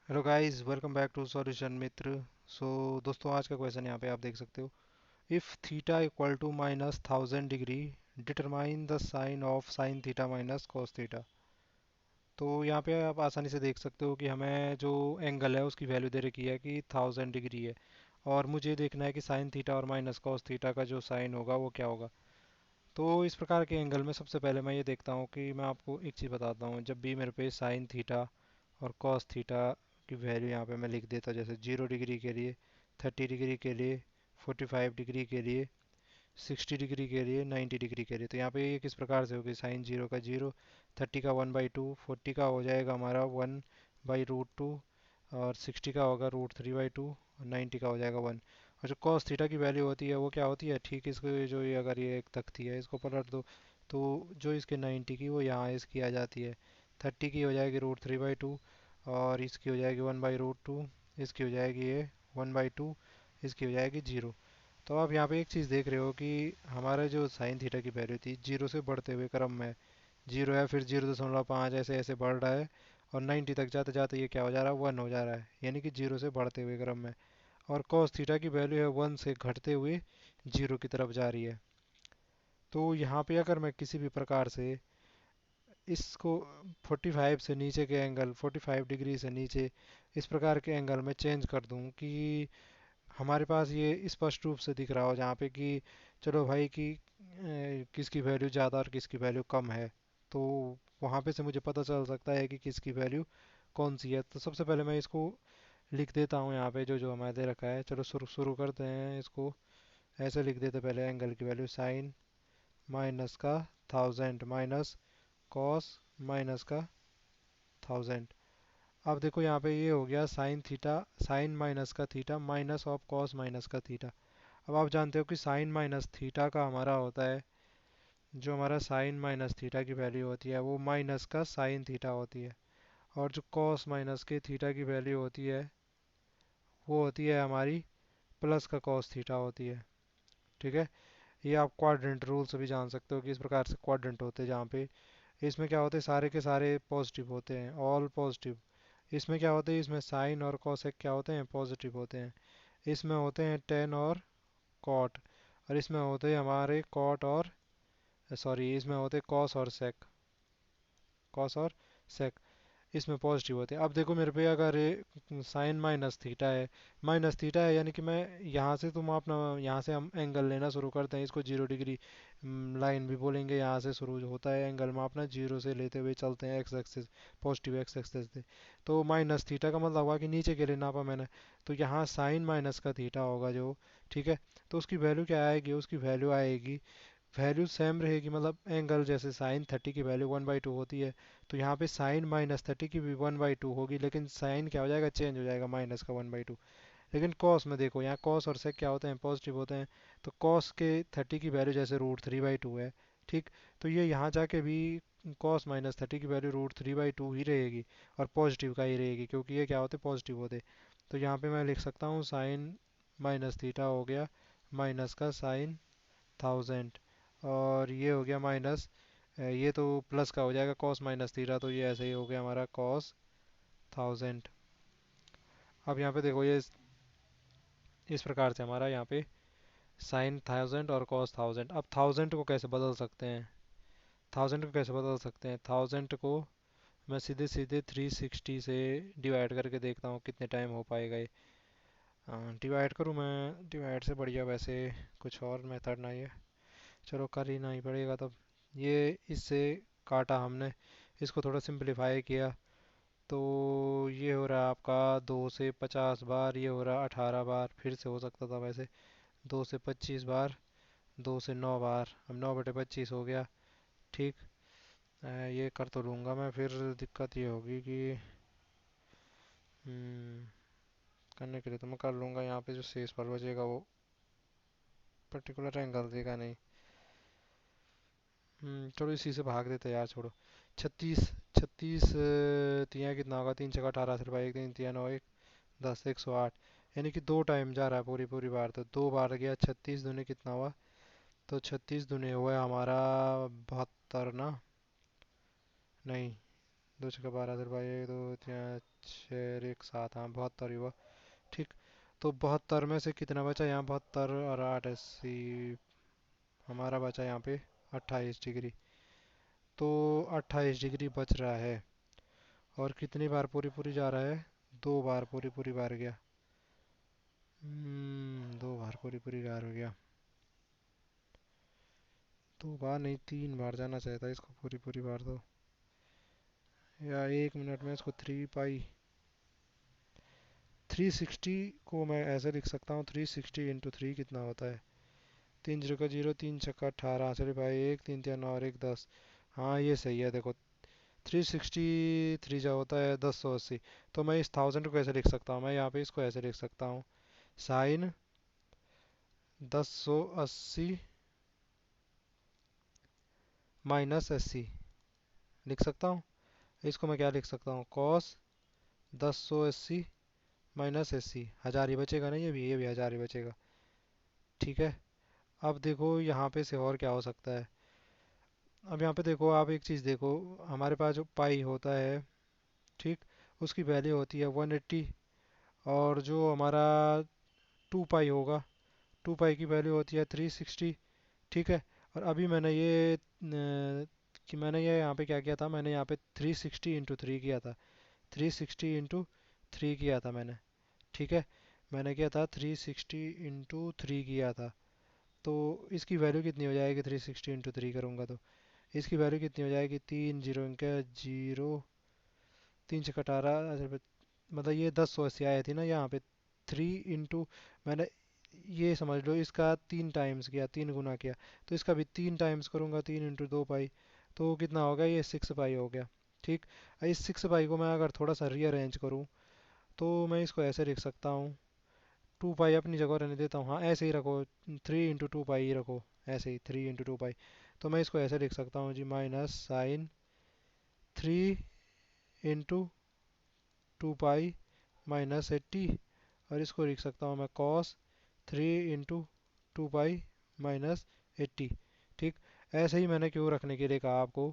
Hello guys, welcome back to solution Mitra. दोस्तों, आज का क्वेश्चन यहाँ पे आप देख सकते हो। If theta equal to minus 1000 degree, determine the sign of sine theta minus cos theta. तो यहाँ पे आप आसानी से देख सकते हो कि हमें जो एंगल है उसकी वैल्यू दे रखी है कि 1000 डिग्री है, और मुझे देखना है कि साइन थीटा और माइनस कॉस थीटा का जो साइन होगा वो क्या होगा। तो इस प्रकार के एंगल में सबसे पहले मैं ये देखता हूँ कि मैं आपको एक चीज़ बताता हूँ। जब भी मेरे पे साइन थीटा और कॉस थीटा की वैल्यू यहाँ पे मैं लिख देता, जैसे 0 डिग्री के लिए, 30 डिग्री के लिए, 45 डिग्री के लिए, 60 डिग्री के लिए, 90 डिग्री के लिए। तो यहाँ पे ये किस प्रकार से होगी, साइन 0 का 0, 30 का 1/2, 40 का हो जाएगा हमारा 1/√2, और 60 का होगा √3/2, और 90 का हो जाएगा 1। और जो कॉस थीटा की वैल्यू होती है वो क्या होती है, ठीक इसको जो ये अगर ये एक तख्ती है इसको पलट दो, तो जो इसके 90 की वो यहाँ इसकी आ जाती है। 30 की हो जाएगी √3/2, और इसकी हो जाएगी 1/√2, इसकी हो जाएगी ये 1/2, इसकी हो जाएगी 0। तो आप यहाँ पे एक चीज़ देख रहे हो कि हमारा जो साइन थीटा की वैल्यू थी जीरो से बढ़ते हुए क्रम में, जीरो है, फिर 0.5 ऐसे ऐसे बढ़ रहा है, और 90 तक जाते जाते ये क्या हो जा रहा है, 1 हो जा रहा है, यानी कि जीरो से बढ़ते हुए क्रम में। और cos थीटा की वैल्यू है 1 से घटते हुए जीरो की तरफ जा रही है। तो यहाँ पे अगर मैं किसी भी प्रकार से इसको 45 से नीचे के एंगल, 45 डिग्री से नीचे इस प्रकार के एंगल में चेंज कर दूँ कि हमारे पास ये स्पष्ट रूप से दिख रहा हो, जहाँ पे कि चलो भाई कि किसकी वैल्यू ज़्यादा और किसकी वैल्यू कम है, तो वहाँ पे से मुझे पता चल सकता है कि किसकी वैल्यू कौन सी है। तो सबसे पहले मैं इसको लिख देता हूँ यहाँ पे, जो जो हमें दे रखा है। चलो शुरू शुरू करते हैं इसको। ऐसे लिख देते पहले एंगल की वैल्यू, साइन माइनस का 1000 माइनस कॉस माइनस का 1000। अब देखो यहाँ पे ये हो गया साइन थीटा, साइन माइनस का theta minus of cos minus का थीटा। अब आप जानते हो कि साइन माइनस थीटा का हमारा होता है, जो हमारा साइन माइनस थीटा की वैल्यू होती है वो माइनस का साइन थीटा होती है, और जो कॉस माइनस के थीटा की वैल्यू होती है वो होती है हमारी प्लस का कॉस थीटा होती है। ठीक है। ये आप क्वाड्रेंट रूल से भी जान सकते हो कि इस प्रकार से क्वाड्रेंट होते हैं, जहाँ पे इसमें क्या होते हैं, सारे के सारे पॉजिटिव होते हैं, ऑल पॉजिटिव। इसमें क्या होते हैं, इसमें साइन और कॉसेक क्या होते हैं, पॉजिटिव होते हैं। इसमें होते हैं टेन और कॉट, और इसमें होते हैं हमारे कॉट और, सॉरी, इसमें होते हैं कॉस और सेक, कॉस और सेक, इसमें पॉजिटिव होते हैं। अब देखो मेरे पे अगर साइन माइनस थीटा है, माइनस थीटा है, यानी कि मैं यहाँ से, तुम अपना यहाँ से हम एंगल लेना शुरू करते हैं, इसको 0 डिग्री लाइन भी बोलेंगे। यहाँ से शुरू होता है एंगल मापना, जीरो से लेते हुए चलते हैं x axis, positive x axis से। तो माइनस थीटा का मतलब हुआ कि नीचे के लिए नापा मैंने, तो यहाँ साइन माइनस का थीटा होगा जो, ठीक है। तो उसकी वैल्यू क्या आएगी, उसकी वैल्यू आएगी, वैल्यू सेम रहेगी, मतलब एंगल जैसे साइन 30 की वैल्यू 1/2 होती है, तो यहाँ पे साइन माइनस 30 की भी 1/2 होगी, लेकिन साइन क्या हो जाएगा, चेंज हो जाएगा, माइनस का 1/2। लेकिन कॉस में देखो, यहाँ कॉस और सेक क्या होते हैं, पॉजिटिव होते हैं। तो कॉस के 30 की वैल्यू जैसे √3/2 है, ठीक। तो ये यहाँ जाके भी कॉस माइनस 30 की वैल्यू √3/2 ही रहेगी, और पॉजिटिव का ही रहेगी, क्योंकि ये क्या होते, पॉजिटिव होते। तो यहाँ पे मैं लिख सकता हूँ साइन माइनस थीटा हो गया माइनस का साइन 1000, और ये हो गया माइनस, ये तो प्लस का हो जाएगा कॉस माइनस थीटा, तो ये ऐसे ही हो गया हमारा कॉस 1000। अब यहाँ पे देखो ये इस प्रकार से हमारा यहाँ पे साइन 1000 और कॉस 1000। अब 1000 को कैसे बदल सकते हैं, 1000 को कैसे बदल सकते हैं, 1000 को मैं सीधे सीधे 360 से डिवाइड करके देखता हूँ कितने टाइम हो पाएगा ये। डिवाइड करूँ मैं, डिवाइड से बढ़िया वैसे कुछ और मेथड ना, ये चलो कर ही नहीं पड़ेगा तब। ये इससे काटा हमने, इसको थोड़ा सिंपलीफाई किया, तो ये हो रहा है आपका 2 से 50 बार, ये हो रहा 18 बार, फिर से हो सकता था वैसे 2 से 25 बार, 2 से 9 बार, अब 9/25 हो गया, ठीक। ये कर तो लूँगा मैं, फिर दिक्कत ये होगी कि करने के लिए तो मैं कर लूँगा, यहाँ पे जो शेष पर बचेगा वो पर्टिकुलर एंगल देगा नहीं। चलो इसी से भाग देते हैं यार, छोड़ो। 36, 36 तिया कितना होगा, 3 × 6 = 18, सिर्फ एक, 3 × 3 = 9, 1 10, 108, यानी कि 2 टाइम जा रहा है पूरी पूरी बार, तो 2 बार गया, 36 दूनी कितना हुआ, तो 36 दूनी हुआ हमारा 72 ना, नहीं, 2 × 6 = 12, सिर्फ एक, दो, तीन, छः एक सात, हाँ 72 हुआ। ठीक। तो 72 में से कितना बचा यहाँ, 72 और 8 80, हमारा बचा यहाँ पे 28 डिग्री। तो 28 डिग्री बच रहा है। और कितनी बार पूरी पूरी जा रहा है, 2 बार पूरी पूरी बार गया। 2 बार पूरी पूरी बार हो गया। 2 बार नहीं, 3 बार जाना चाहिए था इसको पूरी पूरी बार तो। या 1 मिनट में इसको 3 पाई, 360 को मैं ऐसे लिख सकता हूँ, 360 × 3 कितना होता है, 3 0 का 0, 3 छक्का 18, चलिए भाई, 1 3 3 और 1 10। हाँ ये सही है, देखो 363 जो होता है 1080। तो मैं इस 1000 को ऐसे लिख सकता हूँ, मैं यहाँ पे इसको ऐसे लिख सकता हूँ, साइन 1080 -80 लिख सकता हूँ। इसको मैं क्या लिख सकता हूँ, कॉस 1080 -80, हजार ही बचेगा ना, ये भी हजार ही बचेगा। ठीक है। अब देखो यहाँ पे से और क्या हो सकता है। अब यहाँ पे देखो, आप एक चीज़ देखो, हमारे पास जो पाई होता है, ठीक, उसकी वैल्यू होती है 180। और जो हमारा 2 पाई होगा, 2 पाई की वैल्यू होती है 360। ठीक है। और अभी मैंने ये कि मैंने ये यहाँ पे क्या किया था, मैंने यहाँ पे 360 × 3 किया था, 360 × 3 किया था मैंने। ठीक है। मैंने किया था 360 × 3 किया था। तो इसकी वैल्यू कितनी हो जाएगी, 360 × 3 करूँगा तो इसकी वैल्यू कितनी हो जाएगी, 3 0 इनका 0, 3 छक्का 18, अच्छा, मतलब ये 1080 आई थी ना यहाँ पे। 3 मैंने, ये समझ लो इसका 3 टाइम्स किया, 3 गुना किया। तो इसका भी 3 टाइम्स करूँगा, 3 × 2 पाई, तो कितना हो गया, ये 6 पाई हो गया। ठीक। इस 6 पाई को मैं अगर थोड़ा सा रीअरेंज करूँ, तो मैं इसको ऐसे लिख सकता हूँ, 2 पाई अपनी जगह रहने देता हूँ, हाँ ऐसे ही रखो, 3 × 2 पाई ही रखो, ऐसे ही 3 × 2 पाई। तो मैं इसको ऐसे लिख सकता हूँ जी, माइनस साइन 3 × 2 पाई -80। और इसको लिख सकता हूँ मैं, कॉस 3 × 2 पाई -80। ठीक। ऐसे ही मैंने क्यों रखने के लिए कहा आपको,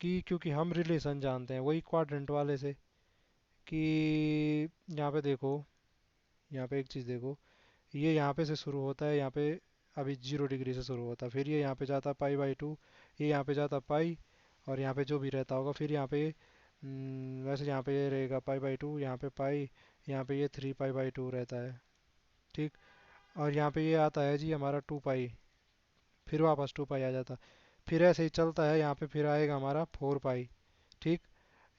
कि क्योंकि हम रिलेशन जानते हैं वही क्वाड्रेंट वाले से, कि यहाँ पे देखो, यहाँ पे एक चीज़ देखो, ये यहाँ पे से शुरू होता है, यहाँ पे अभी 0 डिग्री से शुरू होता है, फिर ये यहाँ पे जाता पाई/2, ये यहाँ पे जाता पाई, और यहाँ पे जो भी रहता होगा, फिर यहाँ पे वैसे यहाँ पे ये रहेगा पाई/2, यहाँ पे पाई, यहाँ पे ये 3 पाई/2 रहता है। ठीक। और यहाँ पे ये आता है जी हमारा 2 पाई, फिर वापस 2 पाई आ जाता, फिर ऐसे ही चलता है, यहाँ पे फिर आएगा हमारा 4 पाई। ठीक।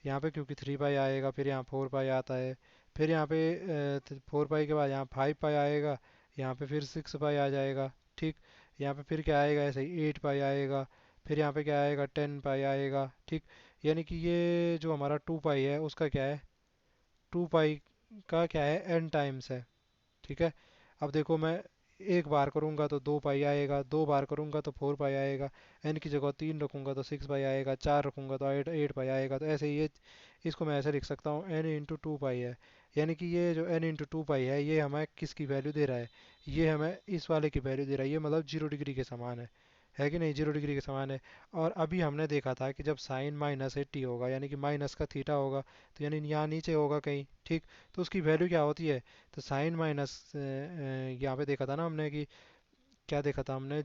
यहाँ पे क्योंकि 3 पाई आएगा, फिर यहाँ 4 पाई आता है, फिर यहाँ पे 4 पाई के बाद यहाँ 5 पाई आएगा, यहाँ पे फिर 6 पाई आ जाएगा। ठीक। यहाँ पे फिर क्या आएगा, ऐसे ही 8 पाई आएगा, फिर यहाँ पे क्या आएगा, 10 पाई आएगा। ठीक। यानी कि ये जो हमारा 2 पाई है उसका क्या है, 2 पाई का क्या है, एन टाइम्स है। ठीक है। अब देखो, मैं एक बार करूँगा तो 2 पाई आएगा, 2 बार करूँगा तो 4 पाई आएगा, एन की जगह 3 रखूँगा तो 6 पाई आएगा, 4 रखूँगा तो 8 पाई आएगा। तो ऐसे ही ये, इसको मैं ऐसे लिख सकता हूँ, n × 2 पाई है। यानी कि ये जो n × 2 पाई है, ये हमें किसकी वैल्यू दे रहा है, ये हमें इस वाले की वैल्यू दे रहा है, ये मतलब 0 डिग्री के समान है कि नहीं, 0 डिग्री के समान है। और अभी हमने देखा था कि जब साइन -80 होगा, यानी कि माइनस का थीटा होगा, तो यानी यहाँ नीचे होगा कहीं। ठीक। तो उसकी वैल्यू क्या होती है, तो साइन माइनस, यहाँ पे देखा था ना हमने कि, क्या देखा था हमने,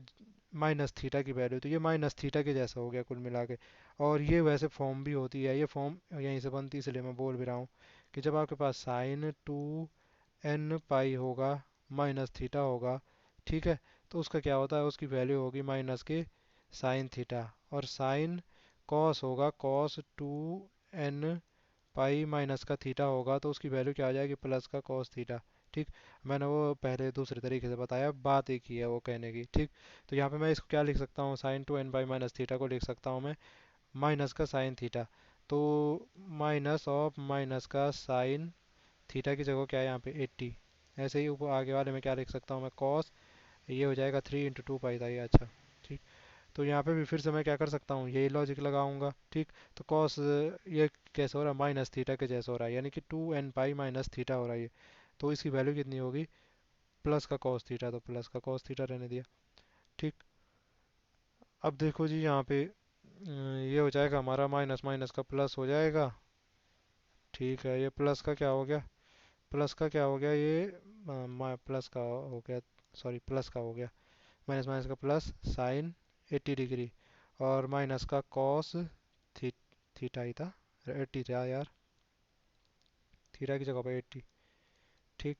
-थीटा की वैल्यू, तो ये -थीटा के जैसा हो गया कुल मिला के। और ये वैसे फॉर्म भी होती है, ये फॉर्म यहीं से बनती है, इसलिए मैं बोल भी रहा हूँ कि जब आपके पास sin 2n पाई होगा, -थीटा होगा, ठीक है, तो उसका क्या होता है, उसकी वैल्यू होगी माइनस के साइन थीटा। और साइन कॉस होगा, cos 2n पाई माइनस का थीटा होगा, तो उसकी वैल्यू क्या आ जाएगी, प्लस का कॉस थीटा। ठीक। मैंने वो पहले दूसरे तरीके से बताया, बात एक ही है वो कहने की। ठीक। तो यहाँ पे मैं इसको क्या लिख सकता हूँ, sin 2n पाई -थीटा को लिख सकता हूँ मैं माइनस का साइन थीटा। तो माइनस ऑफ माइनस का साइन थीटा की जगह क्या है यहाँ पे 80। ऐसे ही ऊपर आगे वाले में क्या लिख सकता हूँ मैं, कॉस, ये हो जाएगा 3 × 2 पाई था ये, अच्छा। ठीक। तो यहाँ पे भी फिर से मैं क्या कर सकता हूँ, यही लॉजिक लगाऊंगा। ठीक। तो कॉस, ये कैसे हो रहा है, -थीटा के जैसे हो रहा है, यानी कि 2n पाई -थीटा हो रहा है ये। तो इसकी वैल्यू कितनी होगी, प्लस का कॉस थीटा, तो प्लस का कॉस थीटा रहने दिया। ठीक। अब देखो जी यहाँ पे ये हो जाएगा हमारा, माइनस माइनस का प्लस हो जाएगा, ठीक है, ये प्लस का क्या हो गया, प्लस का क्या हो गया ये, प्लस का हो गया, सॉरी प्लस का हो गया, माइनस माइनस का प्लस साइन 80 डिग्री, और माइनस का कॉस थी, थीटा ही था, 80 था यार, थीटा की जगह पे 80। ठीक,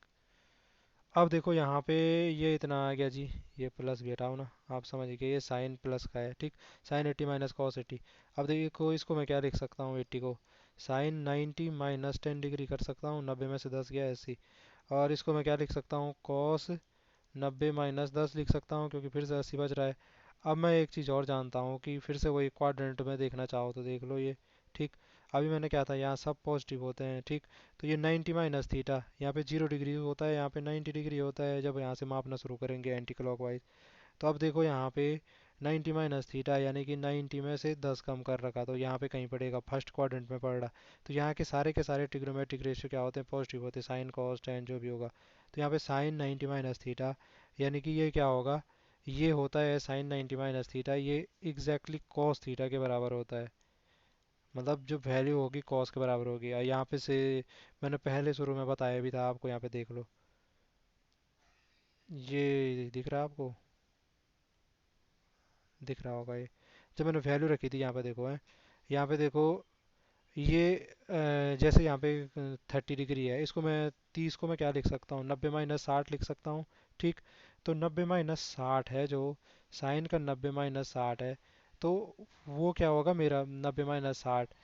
अब देखो यहाँ पे ये इतना आ गया जी, ये प्लस भी हटाओ ना, आप समझ गए, ये साइन प्लस का है, ठीक, साइन 80 माइनस कॉस 80। अब देखो इसको मैं क्या लिख सकता हूँ, 80 को साइन 90 माइनस 10 डिग्री कर सकता हूँ, 90 में से 10 गया ऐसे ही। और इसको मैं क्या लिख सकता हूँ, कॉस 90 माइनस 10 लिख सकता हूँ, क्योंकि फिर से 80 बच रहा है। अब मैं एक चीज़ और जानता हूँ कि फिर से वही क्वाड्रेंट में देखना चाहो तो देख लो ये, ठीक, अभी मैंने क्या था, यहाँ सब पॉजिटिव होते हैं, ठीक, तो ये 90 माइनस थीटा, यहाँ पे 0 डिग्री होता है, यहाँ पे 90 डिग्री होता है, जब यहाँ से मापना शुरू करेंगे एंटी क्लॉकवाइज। तो अब देखो यहाँ पे 90 माइनस थीटा यानी कि 90 में से 10 कम कर रखा, तो यहाँ पे कहीं पड़ेगा, फर्स्ट क्वाड्रेंट में पड़ रहा। तो यहाँ के सारे ट्रिग्नोमेट्रिक रेशियो क्या होते हैं, पॉजिटिव होते हैं, साइन कॉस टेन जो भी होगा। तो यहाँ पे साइन 90 माइनस थीटा यानी कि ये क्या होगा, ये होता है साइन 90 माइनस थीटा, ये एग्जैक्टली कॉस थीटा के बराबर होता है, मतलब जो वैल्यू होगी कॉस के बराबर होगी। और यहाँ पे से मैंने पहले शुरू में बताया भी था आपको, यहाँ पे देख लो, ये दिख रहा है आपको, दिख रहा होगा ये, जब मैंने वैल्यू रखी थी यहाँ पे देखो है, यहाँ पे देखो ये जैसे यहाँ पे 30 डिग्री है, इसको मैं 30 को मैं क्या लिख सकता हूँ, 90 माइनस 60 लिख सकता हूँ, ठीक, तो 90 माइनस 60 है जो, साइन का 90 माइनस 60 है, तो वो क्या होगा मेरा 90 माइनस 60,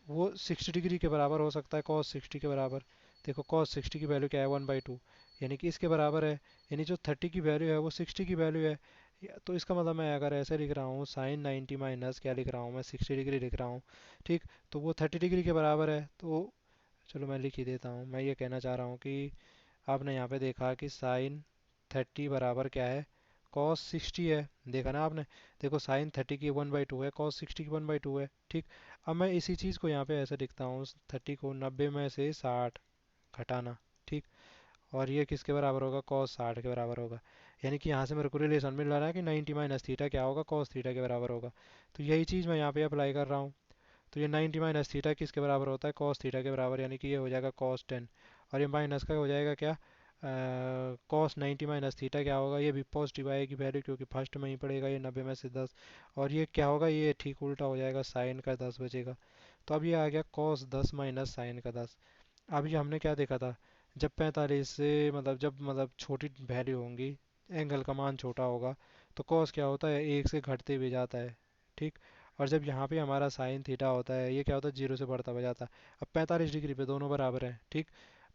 वो 60 डिग्री के बराबर हो सकता है, कॉस 60 के बराबर। देखो कॉस 60 की वैल्यू क्या है, 1/2, यानी कि इसके बराबर है, यानी जो 30 की वैल्यू है वो 60 की वैल्यू है। तो इसका मतलब मैं अगर ऐसे लिख रहा हूँ, साइन 90 माइनस क्या लिख रहा हूँ मैं, 60 डिग्री लिख रहा हूँ, ठीक, तो वो 30 डिग्री के बराबर है। तो चलो मैं लिख ही देता हूँ, मैं ये कहना चाह रहा हूँ कि आपने यहाँ पे देखा कि साइन 30 बराबर क्या है, कॉस 60 है, देखा ना आपने, देखो साइन 30 की 1/2 है, कॉस 60 की 1/2 है, ठीक। अब मैं इसी चीज़ को यहाँ पे ऐसे लिखता हूँ, 30 को 90 में से 60 घटाना, ठीक, और ये किसके बराबर होगा, कॉस 60 के बराबर होगा। यानी कि यहाँ से मेरे को रिलेशन मिल रहा है कि 90 माइनस थीटा क्या होगा, कॉस थीटा के बराबर होगा। तो यही चीज़ मैं यहाँ पे अप्लाई कर रहा हूँ। तो ये 90 माइनस थीटा किसके बराबर होता है, कॉस थीटा के बराबर, यानी कि ये हो जाएगा कॉस 10, और ये माइनस का हो जाएगा क्या, कॉस 90 माइनस थीटा क्या होगा, ये भी पॉजिटिव आएगी वैल्यू, क्योंकि फर्स्ट में ही पड़ेगा, ये 90 में से 10, और ये क्या होगा, ये ठीक उल्टा हो जाएगा, साइन का 10 बचेगा। तो अब ये आ गया कॉस 10 माइनस साइन का 10। अब ये हमने क्या देखा था, जब 45 से जब छोटी वैल्यू होंगी, एंगल का मान छोटा होगा, तो कॉस क्या होता है, एक से घटते हुए जाता है, ठीक, और जब यहाँ पे हमारा साइन थीटा होता है, ये क्या होता है, जीरो से बढ़ता हुआ जाता है। अब 45 डिग्री पे दोनों बराबर हैं, ठीक,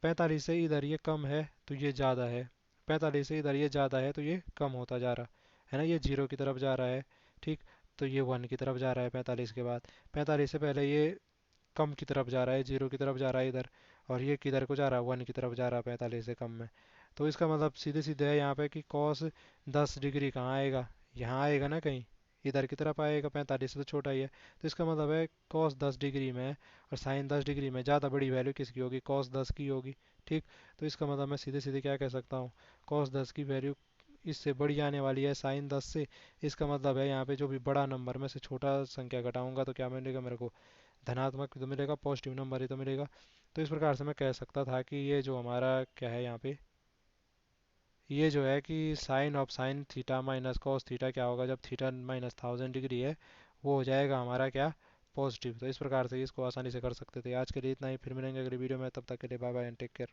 45 से इधर ये कम है तो ये ज़्यादा है, 45 से इधर ये ज़्यादा है तो ये कम होता जा रहा है ना, ये जीरो की तरफ जा रहा है, ठीक, तो ये वन की तरफ जा रहा है 45 के बाद, 45 से पहले ये कम की तरफ जा रहा है, जीरो की तरफ जा रहा है इधर, और ये किधर को जा रहा है, वन की तरफ जा रहा है 45 से कम में। तो इसका मतलब सीधे सीधे है यहाँ पे कि कॉस 10 डिग्री कहाँ आएगा, यहाँ आएगा ना कहीं, इधर की तरफ आएगा, 45 से तो छोटा ही है। तो इसका मतलब है कॉस 10 डिग्री में और साइन 10 डिग्री में ज़्यादा बड़ी वैल्यू किसकी होगी, कॉस 10 की होगी, ठीक। तो इसका मतलब मैं सीधे सीधे क्या कह सकता हूँ, कॉस 10 की वैल्यू इससे बड़ी आने वाली है साइन 10 से। इसका मतलब है यहाँ पे जो भी बड़ा नंबर में से छोटा संख्या घटाऊंगा तो क्या मिलेगा मेरे को, धनात्मक तो मिलेगा, पॉजिटिव नंबर ही तो मिलेगा। तो इस प्रकार से मैं कह सकता था कि ये जो हमारा क्या है यहाँ पे, ये जो है कि sign of sine theta minus cos theta क्या होगा, जब थीटा माइनस 1000 डिग्री है, वो हो जाएगा हमारा क्या, पॉजिटिव। तो इस प्रकार से इसको आसानी से कर सकते थे। आज के लिए इतना ही, फिर मिलेंगे अगली वीडियो में, तब तक के लिए bye bye and take care.